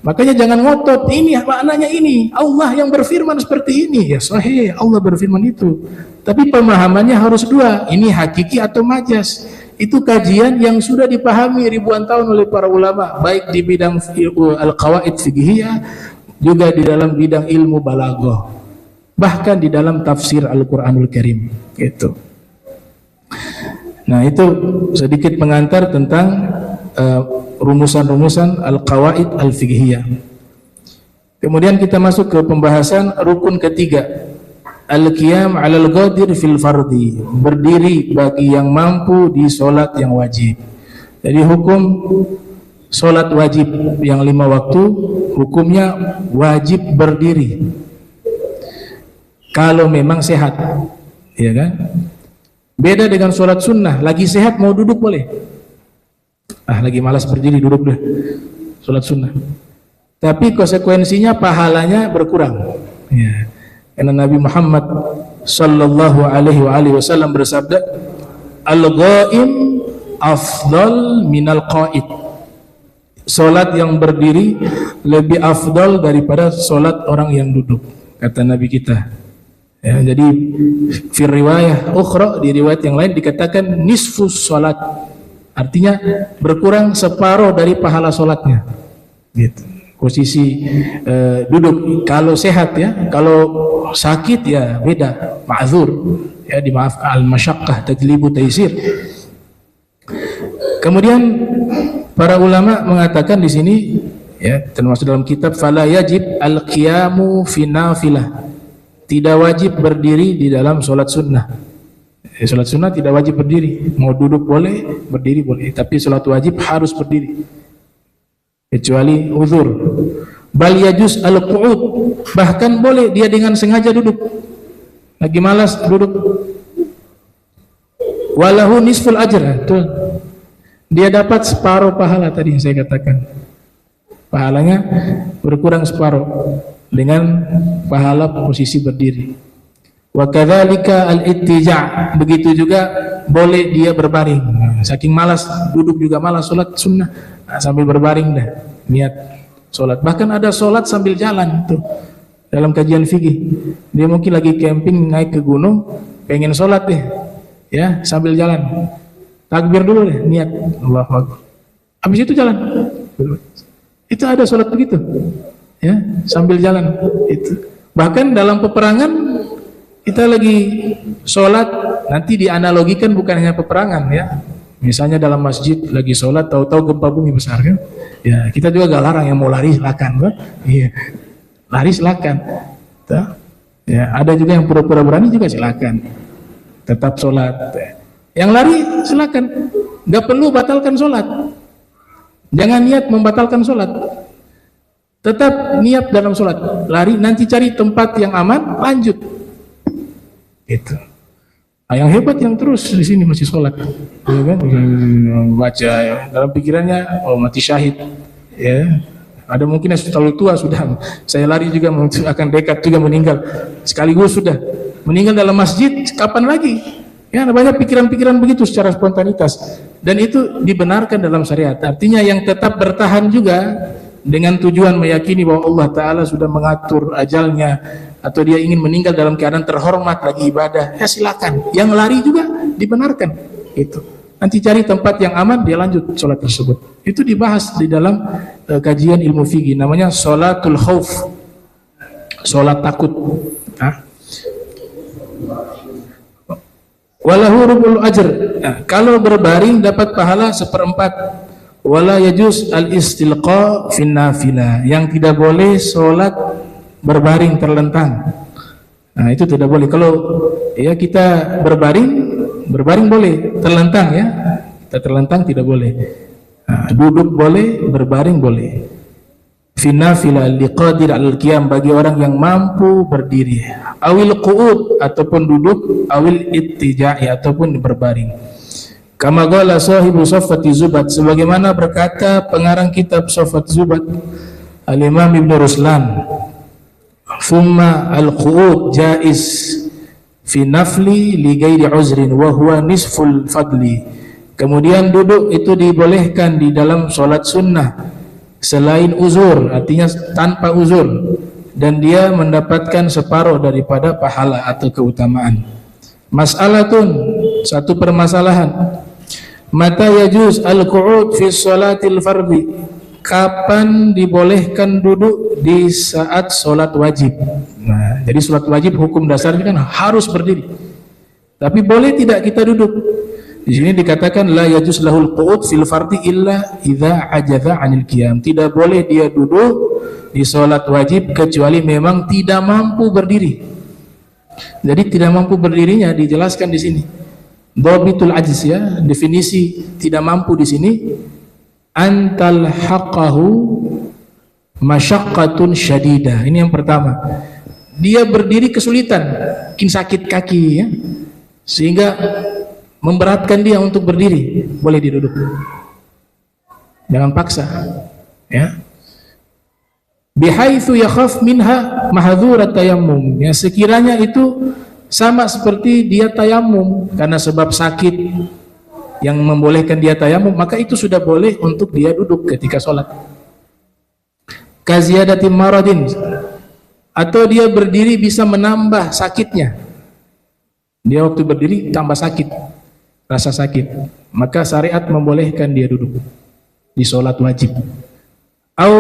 Makanya jangan ngotot ini maknanya ini, Allah yang berfirman seperti ini. Ya sahih, Allah berfirman itu. Tapi pemahamannya harus dua, ini hakiki atau majas. Itu kajian yang sudah dipahami ribuan tahun oleh para ulama, baik di bidang al-qawaid fiqhiyah, juga di dalam bidang ilmu balaghah, bahkan di dalam tafsir Al-Quranul Karim gitu. Nah, itu sedikit pengantar tentang rumusan-rumusan al-qawaid al-fiqhiyah. Kemudian kita masuk ke pembahasan rukun ketiga, al-qiyam 'alal qadir fil fardhi, berdiri bagi yang mampu di salat yang wajib. Jadi hukum salat wajib yang 5 waktu, hukumnya wajib berdiri kalau memang sehat, ya kan? Beda dengan sholat sunnah, lagi sehat mau duduk boleh, lagi malas berdiri duduk deh, sholat sunnah. Tapi konsekuensinya pahalanya berkurang, ya. Karena Nabi Muhammad sallallahu alaihi wasallam bersabda, al-ghaim afdal minal qaid, sholat yang berdiri lebih afdal daripada sholat orang yang duduk, kata Nabi kita. Ya, jadi fi riwayah ukhra, di riwayat yang lain dikatakan nisfus sholat, artinya berkurang separuh dari pahala sholatnya gitu. Posisi duduk kalau sehat, ya, kalau sakit ya beda, ma'zur, ya, dimaaf, al-masyaqqah tajlibu taisir. Kemudian para ulama mengatakan di sini, ya, termasuk dalam kitab, fala yajib al-qiyamu fi nafilah, tidak wajib berdiri di dalam sholat sunnah. Sholat sunnah tidak wajib berdiri, mau duduk boleh, berdiri boleh, tapi sholat wajib harus berdiri kecuali uzur. Bal yajuz al-qu'ud, bahkan boleh dia dengan sengaja duduk, lagi malas duduk. Walahu nisful ajr, tuh, dia dapat separuh pahala tadi yang saya katakan, pahalanya berkurang separuh dengan pahala posisi berdiri. Wa kadzalika al-ittija', begitu juga boleh dia berbaring. Saking malas duduk juga malas sholat sunnah, sambil berbaring dah niat sholat. Bahkan ada sholat sambil jalan tuh dalam kajian fikih. Dia mungkin lagi camping naik ke gunung, pengen sholat deh, ya, sambil jalan, takbir dulu deh, niat Allahu Akbar, habis itu jalan. Itu ada sholat begitu, ya, sambil jalan itu. Bahkan dalam peperangan Kita lagi sholat, nanti dianalogikan bukan hanya peperangan ya. Misalnya dalam masjid lagi sholat, tahu-tahu gempa bumi besar kan? Ya, kita juga gak larang, yang mau lari silakan kan? Iya, lari silakan. Ya, ada juga yang pura-pura berani juga silakan. Tetap sholat. Yang lari silakan, nggak perlu batalkan sholat. Jangan niat membatalkan sholat. Tetap niat dalam sholat. Lari, nanti cari tempat yang aman, lanjut. Itu. Nah, yang hebat yang terus di sini masih sholat, ya kan? Baca ya. Dalam pikirannya, oh mati syahid, ya. Ada mungkin yang terlalu tua sudah. Saya lari juga akan dekat juga meninggal. Sekaligus sudah meninggal dalam masjid. Kapan lagi? Ya, ada banyak pikiran-pikiran begitu secara spontanitas. Dan itu dibenarkan dalam syariat. Artinya yang tetap bertahan juga dengan tujuan meyakini bahwa Allah Ta'ala sudah mengatur ajalnya, atau dia ingin meninggal dalam keadaan terhormat lagi ibadah, ya silakan. Yang lari juga dibenarkan. Itu. Nanti cari tempat yang aman, dia lanjut sholat tersebut. Itu dibahas di dalam kajian ilmu fikih, namanya sholatul khauf, sholat takut. Walahu rubul ajr. Nah, kalau berbaring dapat pahala 1/4. Wala yajuz al-istilqa fin nafilah. Yang tidak boleh sholat berbaring terlentang. Nah, itu tidak boleh. Kalau ya kita berbaring boleh, terlentang ya. Kita terlentang tidak boleh. Nah, duduk boleh, berbaring boleh. Fin nafilah liqadir al-qiyam, bagi orang yang mampu berdiri. Awil qu'ud, ataupun duduk, awil ittija'i, ataupun berbaring. Kama qala sahibu Saffati Zubat, sebagaimana berkata pengarang kitab Saffat Zubat Al-Imam Ibn Ruslan, thumma al-qu'ud jaiz fi nafli li ghairi uzrin wa huwa nisful fadli. Kemudian duduk itu dibolehkan di dalam sholat sunnah selain uzur, artinya tanpa uzur, dan dia mendapatkan separuh daripada pahala atau keutamaan. Mas'alatun, satu permasalahan. Mata yajuz al-qu'ud fi sholatil fardhi, kapan dibolehkan duduk di saat sholat wajib? Nah, jadi sholat wajib hukum dasarnya kan harus berdiri. Tapi boleh tidak kita duduk? Di sini dikatakan la yajuz lahul qu'ud fil fardhi illa idza ajadha 'anil qiyam. Tidak boleh dia duduk di sholat wajib kecuali memang tidak mampu berdiri. Jadi tidak mampu berdirinya dijelaskan di sini. Dhabitul ajz ya, definisi tidak mampu di sini, antal haqqahu masyaqqatun syadidah. Ini yang pertama. Dia berdiri kesulitan, mungkin sakit kaki ya, sehingga memberatkan dia untuk berdiri. Boleh diduduk. Jangan paksa ya. Bihaitsu yakhaf minha mahdzurat tayammum, ya sekiranya itu sama seperti dia tayamum karena sebab sakit yang membolehkan dia tayamum, maka itu sudah boleh untuk dia duduk ketika sholat. Kaziyadatim maradin, atau dia berdiri bisa menambah sakitnya, dia waktu berdiri tambah sakit, rasa sakit, maka syariat membolehkan dia duduk di sholat wajib. Au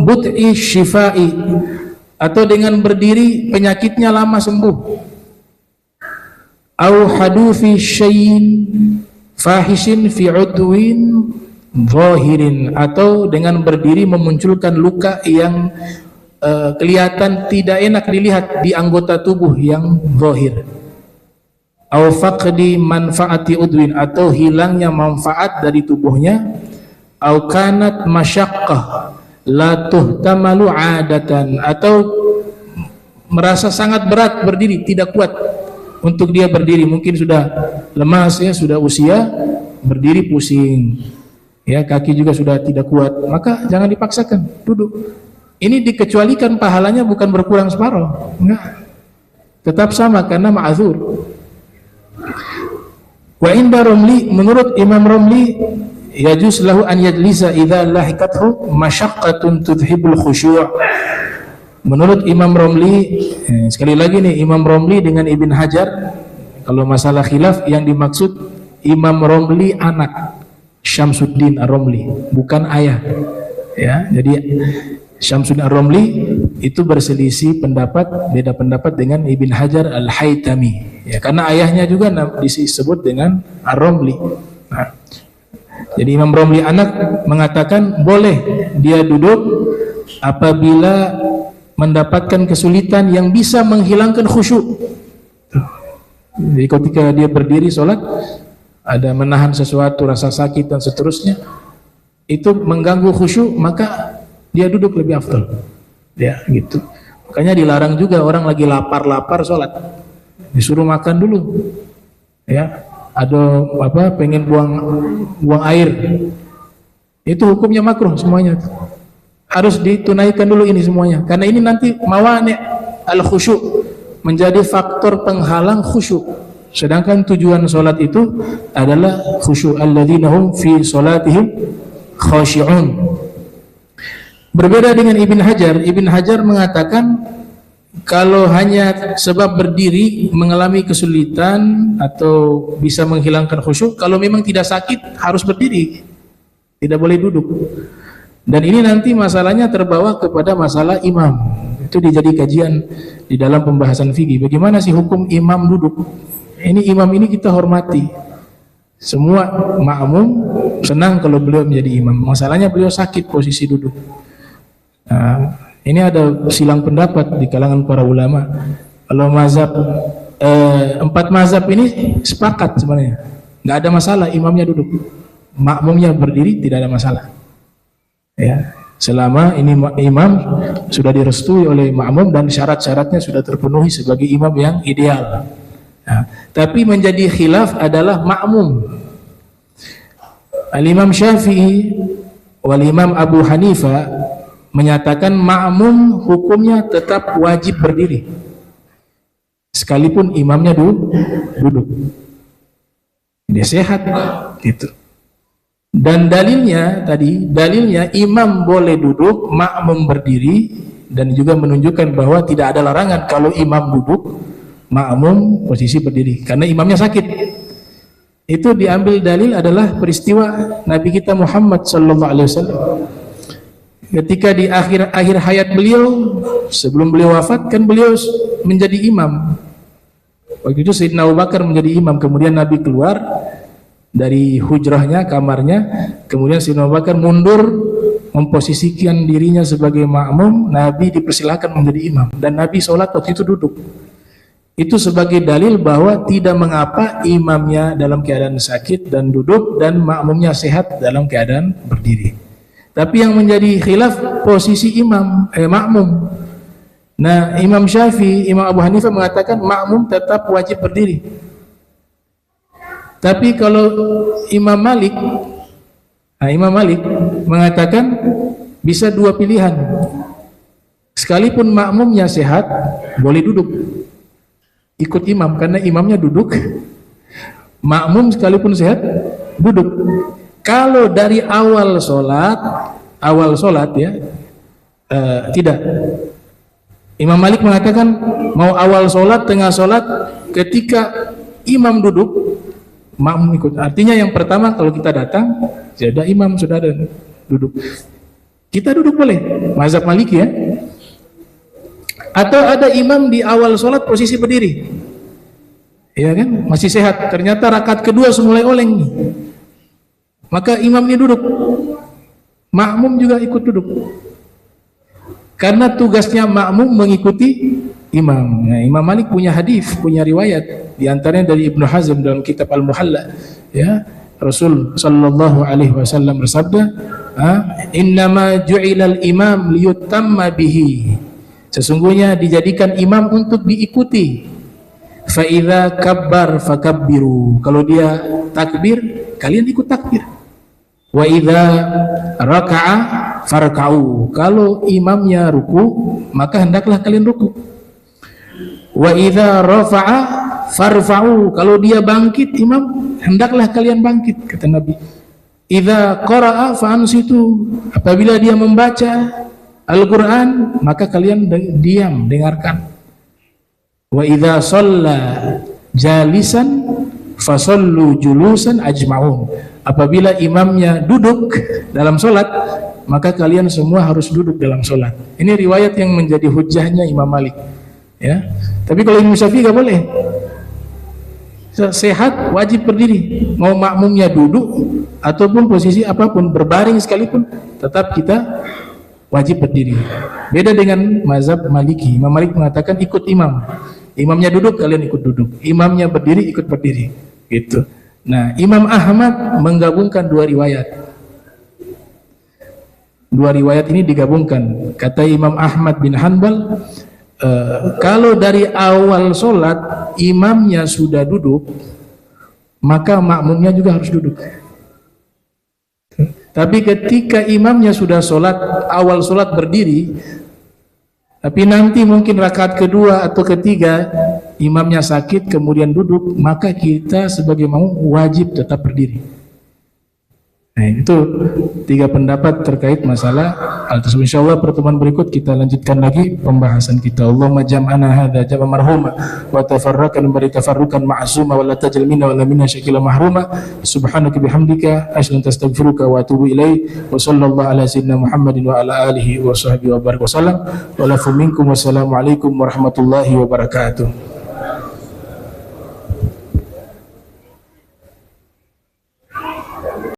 but'i syifai, atau dengan berdiri penyakitnya lama sembuh. Au hadufi syai'in fahishin fi udwin zahirin, atau dengan berdiri memunculkan luka yang kelihatan tidak enak dilihat di anggota tubuh yang zahir. Au faqdi manfaati udwin, atau hilangnya manfaat dari tubuhnya. Au kanat masyaqqah la tuhtamalu adatan, atau merasa sangat berat berdiri, tidak kuat untuk dia berdiri, mungkin sudah lemas ya, sudah usia, berdiri pusing ya, kaki juga sudah tidak kuat, maka jangan dipaksakan duduk. Ini dikecualikan pahalanya bukan berkurang separuh, enggak, tetap sama karena ma'adzur. Wa inda Romli, menurut Imam Romli, yajuz lahu an yajlisa idza lahikathu masyaqqatun tudhibul khusyu'. Menurut Imam Romli, sekali lagi nih, Imam Romli dengan Ibn Hajar, kalau masalah khilaf yang dimaksud Imam Romli anak Syamsuddin Ar-Romli, bukan ayah ya. Jadi Syamsuddin Ar-Romli Itu berselisih pendapat, beda pendapat dengan Ibn Hajar Al-Haytami. Ya, karena ayahnya juga disebut dengan Ar-Romli. Nah, jadi Imam Romli anak mengatakan boleh dia duduk apabila mendapatkan kesulitan yang bisa menghilangkan khusyuk. Jadi ketika dia berdiri sholat, ada menahan sesuatu, rasa sakit dan seterusnya, itu mengganggu khusyuk, maka dia duduk lebih afdal. Ya, gitu. Makanya dilarang juga orang lagi lapar-lapar sholat, disuruh makan dulu. Ya, ada apa? Pengen buang air, itu hukumnya makruh semuanya. Harus ditunaikan dulu ini semuanya, karena ini nanti mawani' al-khusyuk, menjadi faktor penghalang khusyuk. Sedangkan tujuan sholat itu adalah khusyuk. Alladzina hum fi sholatihim khashi'un. Berbeda dengan Ibn Hajar. Ibn Hajar mengatakan kalau hanya sebab berdiri mengalami kesulitan atau bisa menghilangkan khusyuk, kalau memang tidak sakit harus berdiri, tidak boleh duduk. Dan ini nanti masalahnya terbawa kepada masalah imam. Itu dijadi kajian di dalam pembahasan fikih. Bagaimana sih hukum imam duduk? Ini imam ini kita hormati. Semua makmum senang kalau beliau menjadi imam. Masalahnya beliau sakit posisi duduk. Nah, ini ada silang pendapat di kalangan para ulama. Kalau mazhab 4 mazhab ini sepakat sebenarnya, nggak ada masalah imamnya duduk, makmumnya berdiri, tidak ada masalah. Ya, selama ini imam sudah direstui oleh makmum dan syarat-syaratnya sudah terpenuhi sebagai imam yang ideal. Nah, tapi menjadi khilaf adalah makmum. Al-Imam Syafi'i wal Imam Abu Hanifah menyatakan makmum hukumnya tetap wajib berdiri sekalipun imamnya duduk. Dia sehat gitu. Dan dalilnya imam boleh duduk, makmum berdiri, dan juga menunjukkan bahwa tidak ada larangan kalau imam duduk, makmum posisi berdiri karena imamnya sakit. Itu diambil dalil adalah peristiwa Nabi kita Muhammad sallallahu alaihi wasallam. Ketika di akhir hayat beliau, sebelum beliau wafat, kan beliau menjadi imam. Waktu itu Sayyidina Abu Bakar menjadi imam, kemudian Nabi keluar dari hujrahnya, kamarnya, kemudian Sayyidina Abu Bakar mundur memposisikan dirinya sebagai makmum, Nabi dipersilakan menjadi imam, dan Nabi sholat waktu itu duduk. Itu sebagai dalil bahwa tidak mengapa imamnya dalam keadaan sakit dan duduk, dan makmumnya sehat dalam keadaan berdiri. Tapi yang menjadi khilaf posisi makmum. Nah, Imam Syafi'i, Imam Abu Hanifah mengatakan makmum tetap wajib berdiri. Tapi kalau Imam Malik mengatakan bisa dua pilihan. Sekalipun makmumnya sehat, boleh duduk, ikut imam karena imamnya duduk. Makmum sekalipun sehat, duduk. Kalau dari awal sholat ya, tidak. Imam Malik mengatakan mau awal sholat, tengah sholat, ketika imam duduk, makmum ikut. Artinya yang pertama kalau kita datang, sudah imam sudah ada duduk, kita duduk boleh. Mazhab Maliki ya. Atau ada imam di awal sholat posisi berdiri, ya kan, masih sehat. Ternyata rakaat kedua semulai oleng nih. Maka imamnya duduk, makmum juga ikut duduk. Karena tugasnya makmum mengikuti imam. Nah, Imam Malik punya hadis, punya riwayat, di antaranya dari Ibnu Hazm dalam kitab Al-Muhalla. Ya, Rasul sallallahu alaihi wasallam bersabda, "Innama ju'ilal imam liyutamma bihi." Sesungguhnya dijadikan imam untuk diikuti. Fa idza kabbar fakabbiru. Kalau dia takbir, kalian ikut takbir. Wa idza raka'a farka'u. Kalau imamnya ruku, maka hendaklah kalian ruku. Wa idza rafa'a farfa'u. Kalau dia bangkit imam, hendaklah kalian bangkit, kata Nabi. Idza qara'a fa'ansitu. Apabila dia membaca Al-Qur'an, maka kalian diam, dengarkan. Wa idza shalla jalisan fasallu julusan ajma'un. Apabila imamnya duduk dalam sholat, maka kalian semua harus duduk dalam sholat. Ini riwayat yang menjadi hujahnya Imam Malik. Ya, tapi kalau Imam Syafi'i nggak boleh. Sehat wajib berdiri, mau makmumnya duduk ataupun posisi apapun, berbaring sekalipun, tetap kita wajib berdiri. Beda dengan mazhab Maliki. Imam Malik mengatakan ikut imam. Imamnya duduk, kalian ikut duduk. Imamnya berdiri, ikut berdiri. Gitu. Nah, Imam Ahmad menggabungkan dua riwayat. Dua riwayat ini digabungkan. Kata Imam Ahmad bin Hanbal, kalau dari awal sholat imamnya sudah duduk, maka makmumnya juga harus duduk. Tapi ketika imamnya sudah sholat, awal sholat berdiri, tapi nanti mungkin rakaat kedua atau ketiga imamnya sakit kemudian duduk, maka kita sebagai makmum wajib tetap berdiri. Nah, itu tiga pendapat terkait masalah hal tersebut. Insyaallah pertemuan berikut kita lanjutkan lagi pembahasan kita. Allahumma jam'ana hadza jam'an marhuma wa tafarraqan bari tafarruqan ma'suma wa la tajal minna wa la minna syakila mahruma. Subhanaka bihamdika asyhadu an la ilaha illa anta astaghfiruka wa atubu ilaik. Wa sallallahu ala sayyidina Muhammadin wa ala alihi wa sahbihi wa baraka wasallam. Wa lafu minkum wassalamu alaikum warahmatullahi wabarakatuh.